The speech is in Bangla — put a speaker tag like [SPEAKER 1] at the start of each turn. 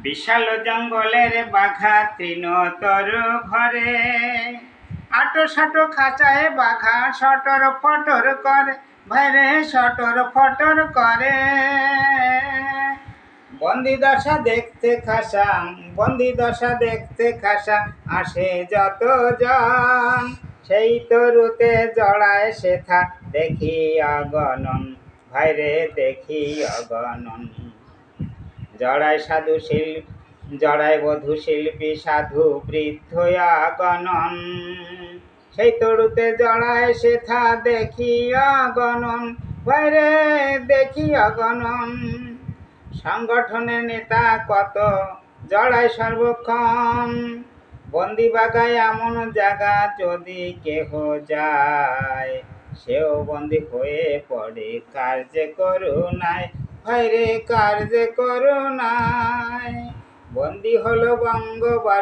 [SPEAKER 1] বিশাল জঙ্গলের বাঘা তৃণতর ঘরে, আটো সাটো খাঁচায় বাঘা সটর ফটর করে, ভাইরে সটর ফটর করে। বন্দি দশা দেখতে খাসা, বন্দি দশা দেখতে খাসা, আসে যত জন সেই তরুতে জড়ায় সেথা দেখি অগণন, ভাইরে দেখি অগণন। জড়ায় সাধু জড়ায় বধূ শিল্পী সাধু বৃদ্ধ অগণন, সেই তরুতে জড়ায় সেথা দেখি অগণন, বাইরে দেখি অগণন। সংগঠনের নেতা কত জড়ায় সর্বক্ষণ, বন্দি বাগায় এমন জায়গা যদি কেহ যায়, সেও বন্দি হয়ে পড়ে কার্যে করুণায়, ভাইরে কার্যে করুণায়। বন্দি হলো বঙ্গবাসী।